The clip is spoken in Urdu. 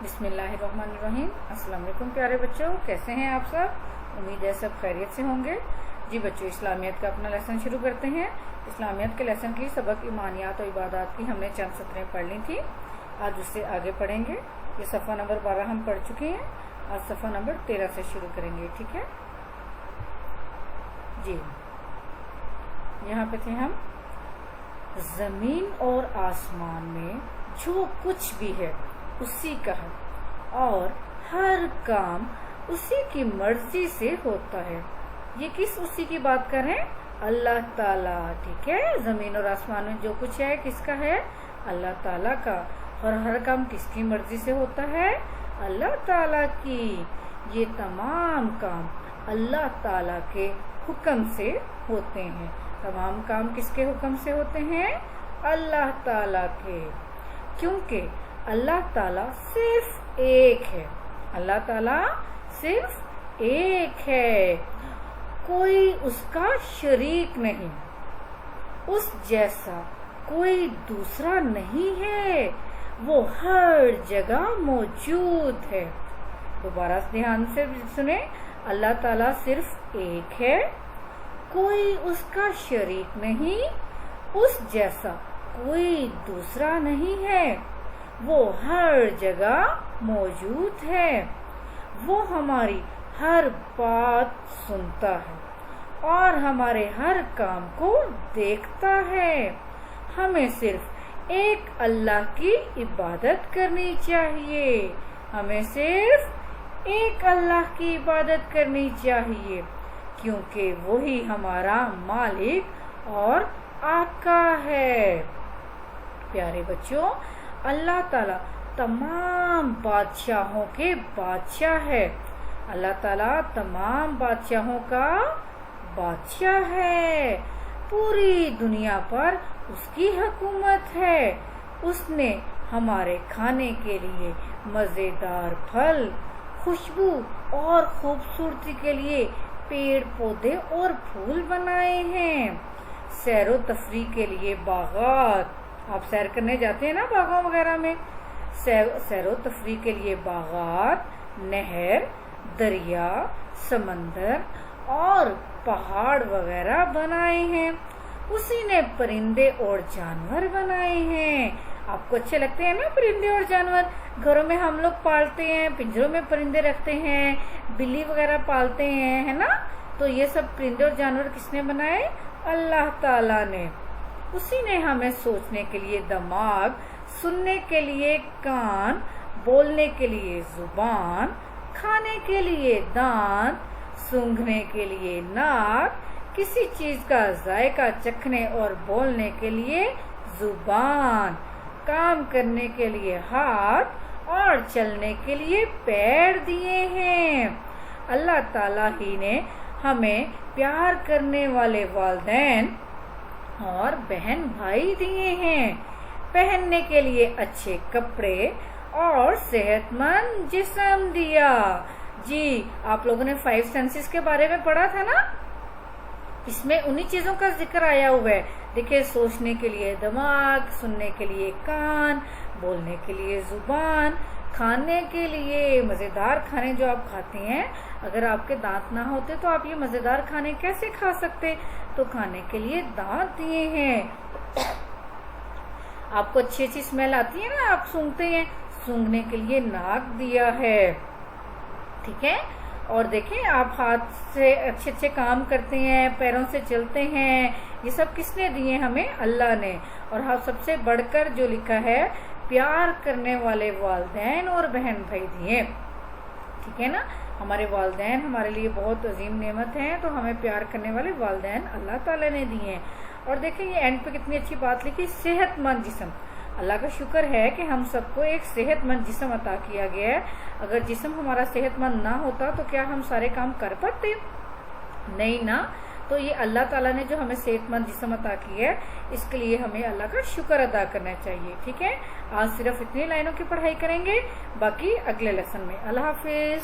بسم اللہ الرحمن الرحیم۔ السلام علیکم پیارے بچوں، کیسے ہیں آپ سب؟ امید ہے سب خیریت سے ہوں گے۔ جی بچوں، اسلامیت کا اپنا لیسن شروع کرتے ہیں۔ اسلامیت کے لیسن کی سبق ایمانیات و عبادات کی ہم نے چند سطریں پڑھ لی تھی، آج اس سے آگے پڑھیں گے۔ یہ صفحہ نمبر 12 ہم پڑھ چکے ہیں، آج صفحہ نمبر 13 سے شروع کریں گے، ٹھیک ہے جی۔ یہاں پہ تھے ہم، زمین اور آسمان میں جو کچھ بھی ہے اسی کا ہے اور ہر کام اسی کی مرضی سے ہوتا ہے۔ یہ کس اسی کی بات کر رہے ہیں؟ اللہ تعالیٰ، ٹھیک ہے۔ زمین اور آسمان میں جو کچھ ہے کس کا ہے؟ اللہ تعالیٰ کا۔ اور ہر کام کس کی مرضی سے ہوتا ہے؟ اللہ تعالیٰ کی۔ یہ تمام کام اللہ تعالیٰ کے حکم سے ہوتے ہیں۔ تمام کام کس کے حکم سے ہوتے ہیں؟ اللہ تعالیٰ کے، کیونکہ اللہ تعالیٰ صرف ایک ہے۔ اللہ تعالیٰ صرف ایک ہے، کوئی اس کا شریک نہیں، اس جیسا کوئی دوسرا نہیں ہے، وہ ہر جگہ موجود ہے۔ دوبارہ دھیان سے سنیں، اللہ تعالیٰ صرف ایک ہے، کوئی اس کا شریک نہیں، اس جیسا کوئی دوسرا نہیں ہے، وہ ہر جگہ موجود ہے، وہ ہماری ہر بات سنتا ہے اور ہمارے ہر کام کو دیکھتا ہے۔ ہمیں صرف ایک اللہ کی عبادت کرنی چاہیے، ہمیں صرف ایک اللہ کی عبادت کرنی چاہیے، کیونکہ وہی ہمارا مالک اور آقا ہے۔ پیارے بچوں، اللہ تعالیٰ تمام بادشاہوں کے بادشاہ ہے۔ اللہ تعالیٰ تمام بادشاہوں کا بادشاہ ہے۔ پوری دنیا پر اس کی حکومت ہے۔ اس نے ہمارے کھانے کے لیے مزیدار پھل، خوشبو اور خوبصورتی کے لیے پیڑ پودے اور پھول بنائے ہیں، سیر و تفریح کے لیے باغات، آپ سیر کرنے جاتے ہیں نا باغوں وغیرہ میں، سیر و تفریح کے لیے باغات، نہر، دریا، سمندر اور پہاڑ وغیرہ بنائے ہیں۔ اسی نے پرندے اور جانور بنائے ہیں۔ آپ کو اچھے لگتے ہیں نا پرندے اور جانور؟ گھروں میں ہم لوگ پالتے ہیں، پنجروں میں پرندے رکھتے ہیں، بلی وغیرہ پالتے ہیں، ہے نا؟ تو یہ سب پرندے اور جانور کس نے بنائے؟ اللہ تعالیٰ نے۔ اسی نے ہمیں سوچنے کے لیے دماغ، سننے کے لیے کان، بولنے کے لیے زبان، کھانے کے لیے دانت، سونگھنے کے لیے ناک، کسی چیز کا ذائقہ چکھنے اور بولنے کے لیے زبان، کام کرنے کے لیے ہاتھ اور چلنے کے لیے پیر دیے ہیں۔ اللہ تعالیٰ ہی نے ہمیں پیار کرنے والے والدین اور بہن بھائی دیے ہیں، پہننے کے لیے اچھے کپڑے اور صحت مند جسم دیا۔ جی، آپ لوگوں نے 5 سینسز کے بارے میں پڑھا تھا نا؟ اس میں انہی چیزوں کا ذکر آیا ہوا ہے۔ دیکھیں، سوچنے کے لیے دماغ، سننے کے لیے کان، بولنے کے لیے زبان، کھانے کے لیے مزیدار کھانے جو آپ کھاتے ہیں، اگر آپ کے دانت نہ ہوتے تو آپ یہ مزیدار کھانے کیسے کھا سکتے؟ تو کھانے کے لیے دانت دیے ہیں۔ آپ کو اچھی اچھی اسمیل آتی ہے نا، آپ سونگھتے ہیں، سونگھنے کے لیے ناک دیا ہے، ٹھیک ہے۔ اور دیکھیں، آپ ہاتھ سے اچھے اچھے کام کرتے ہیں، پیروں سے چلتے ہیں، یہ سب کس نے دیے؟ ہمیں اللہ نے۔ اور ہاں، سب سے بڑھ کر جو لکھا ہے، پیار کرنے والے والدین اور بہن بھائی دیے، ٹھیک ہے نا۔ ہمارے والدین ہمارے لیے بہت عظیم نعمت ہیں، تو ہمیں پیار کرنے والے والدین اللہ تعالیٰ نے دیے ہیں۔ اور دیکھیں، یہ اینڈ پہ کتنی اچھی بات لکھی، صحت مند جسم۔ اللہ کا شکر ہے کہ ہم سب کو ایک صحت مند جسم عطا کیا گیا ہے۔ اگر جسم ہمارا صحت مند نہ ہوتا تو کیا ہم سارے کام کر پاتے؟ نہیں نا۔ تو یہ اللہ تعالیٰ نے جو ہمیں صحت مند جسم عطا کیا ہے، اس کے لیے ہمیں اللہ کا شکر ادا کرنا چاہیے، ٹھیک ہے۔ آج صرف اتنی لائنوں کی پڑھائی کریں گے، باقی اگلے لیسن میں۔ اللہ حافظ۔